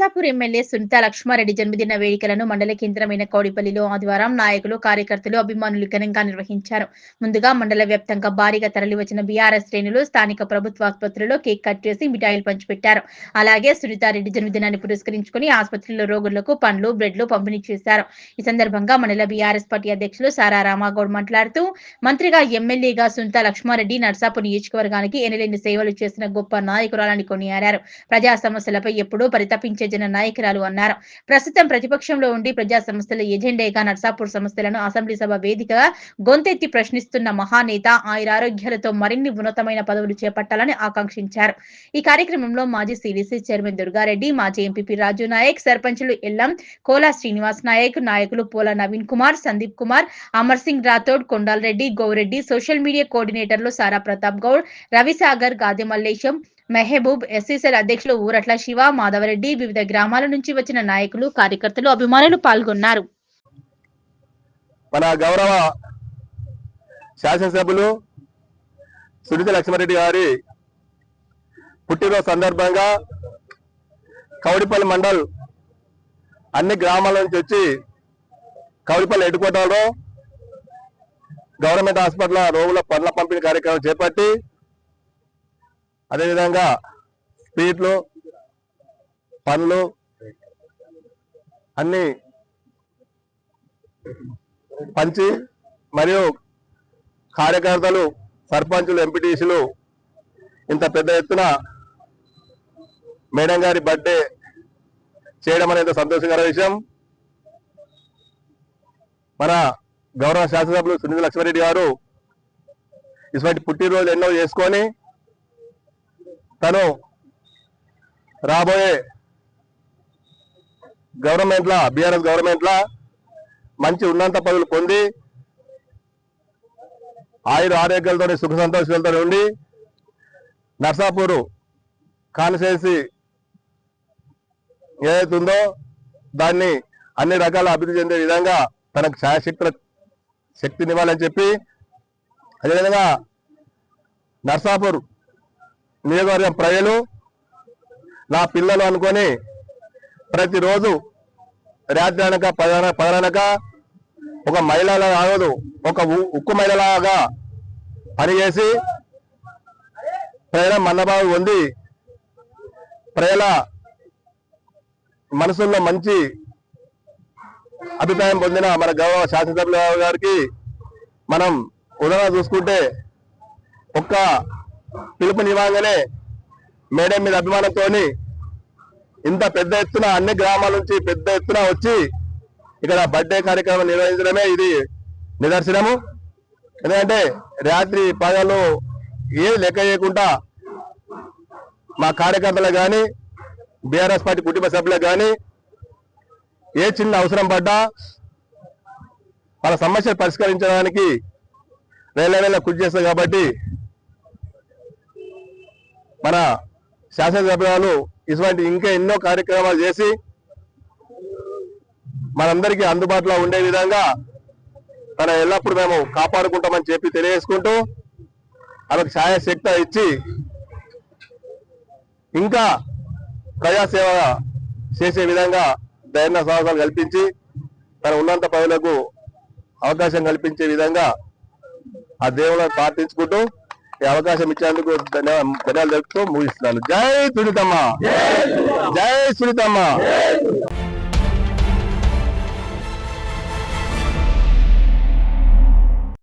Narsapur MLA Sunitha Lakshma Reddy జన్మదిన వేడుకలను మండల కేంద్రమైన కౌడిపల్లిలో ఆదివారం నాయకులు, కార్యకర్తలు, అభిమానులు ఘనంగా నిర్వహించారు. ముందుగా మండల వ్యాప్తంగా భారీగా తరలివచ్చిన బీఆర్ఎస్ శ్రేణులు స్థానిక ప్రభుత్వ ఆసుపత్రిలో కేక్ కట్ చేసి మిఠాయిలు పంచిపెట్టారు. అలాగే సునీతారెడ్డి జన్మదినాన్ని పురస్కరించుకుని ఆసుపత్రిలో రోగులకు పండ్లు, బ్రెడ్లు పంపిణీ చేశారు. ఈ సందర్భంగా మండల బీఆర్ఎస్ పార్టీ అధ్యక్షులు సారా రామాగౌడ్ మాట్లాడుతూ, మంత్రిగా, ఎమ్మెల్యేగా సునీతా లక్ష్మారెడ్డి నర్సాపూర్ నియోజకవర్గానికి ఎనలేని సేవలు చేసిన గొప్ప నాయకురాలని కొనియాడారు. ప్రజా సమస్యలపై ఎప్పుడూ పరితపించే జన నాయకురాలు అన్నారు. ప్రస్తుతం ప్రతిపక్షంలో ఉండి ప్రజా సమస్యల ఎజెండాగా నర్సాపూర్ సమస్యలను అసెంబ్లీ సభ వేదికగా గొంతెత్తి ప్రశ్నిస్తున్న మహానేత ఆయురారోగ్యాలతో మరిన్ని ఉన్నతమైన పదవులు చేపట్టాలని ఆకాంక్షించారు. ఈ కార్యక్రమంలో మాజీ సిడిసి చైర్మన్ దుర్గారెడ్డి, మాజీ ఎంపీపీ రాజు నాయక్, సర్పంచులు ఎల్లం, కోలా శ్రీనివాస్ నాయక్, నాయకులు పోల నవీన్ కుమార్, సందీప్ కుమార్, అమర్ సింగ్ రాథోడ్, కొండాల్ రెడ్డి, గౌరెడ్డి, సోషల్ మీడియా కోఆర్డినేటర్లు సారా ప్రతాప్ గౌడ్, రవిసాగర్, గాదె మల్లేశం, మెహబూబ్, ఎస్సీసెల్ అధ్యక్షులు ఊరట్ల శివ, మాధవరెడ్డి, వివిధ గ్రామాల నుంచి వచ్చిన నాయకులు, కార్యకర్తలు, అభిమానులు పాల్గొన్నారు. మన గౌరవ శాసనసభ్యులు సునీతా లక్ష్మారెడ్డి గారి పుట్టినరోజు సందర్భంగా కౌడిపల్లి మండల్ అన్ని గ్రామాల నుంచి వచ్చి కౌడిపల్లి హెడ్ క్వార్టర్లో గవర్నమెంట్ హాస్పిటల్ రోగుల పండ్ల పంపిణీ కార్యక్రమం చేపట్టి, అదేవిధంగా స్వీట్లు, పండ్లు అన్ని పంచి, మరియు కార్యకర్తలు, సర్పంచులు, ఎంపీటీసీలు ఇంత పెద్ద ఎత్తున మేడం గారి బర్త్డే చేయడం అనేది సంతోషకర విషయం. మన గౌరవ శాసనసభ్యులు సునీతా లక్ష్మారెడ్డి గారు ఇటువంటి పుట్టినరోజు ఎన్నో చేసుకొని తను రాబోయే గవర్నమెంట్ల, బీఆర్ఎస్ గవర్నమెంట్ల మంచి ఉన్నత పదవులు పొంది ఆయుర ఆరోగ్యాలతో సుఖ సంతోషాలతో ఉండి నర్సాపూర్ కాన్స్టిట్యుయెన్సీ ఏదైతుందో దాన్ని అన్ని రకాల అభివృద్ధి చెందే విధంగా తనకు శక్తినివ్వాలని చెప్పి, అదేవిధంగా నర్సాపూర్ నియోజకవర్గం ప్రజలు నా పిల్లలు అనుకొని ప్రతిరోజు రాత్రి అనక పగలనక ఒక మహిళలా కాదు, ఒక ఉక్కు మహిళలాగా పనిచేసి ప్రజల మన్నబాబు పొంది ప్రజల మనసుల్లో మంచి అభిప్రాయం పొందిన మన గౌరవ శాసనసభ్యుల గారికి మనం ఉదాహరణ చూసుకుంటే, ఒక్క పిలుపునివ్వగానే మేడం మీద అభిమానంతో ఇంత పెద్ద ఎత్తున అన్ని గ్రామాల నుంచి పెద్ద ఎత్తున వచ్చి ఇక్కడ బర్త్డే కార్యక్రమం నిర్వహించడమే ఇది నిదర్శనము. ఎందుకంటే రాత్రి పగలు ఏది లెక్క చేయకుండా మా కార్యకర్తలకు కానీ, బీఆర్ఎస్ పార్టీ కుటుంబ సభ్యులకు కానీ ఏ చిన్న అవసరం పడ్డా వాళ్ళ సమస్యలు పరిష్కరించడానికి వేల కృషి చేస్తారు. కాబట్టి మన శాసనసభ్యులు ఇటువంటి ఇంకా ఎన్నో కార్యక్రమాలు చేసి మనందరికీ అందుబాటులో ఉండే విధంగా తన ఎల్లప్పుడూ మేము కాపాడుకుంటామని చెప్పి తెలియజేసుకుంటూ, ఆమెకు ఛాయాశక్తి ఇచ్చి ఇంకా ప్రజాసేవ చేసే విధంగా ధైర్య సాహసాలు కల్పించి తన ఉన్నత పదవులకు అవకాశం కల్పించే విధంగా ఆ దేవుళ్ళను ప్రార్థించుకుంటూ ఈ అవకాశం ఇచ్చేందుకు ధన్యవాదాలు తెలుపుతూ ముగిస్తున్నాను. జై సునీతమ్మ, జై సునీతమ్మ.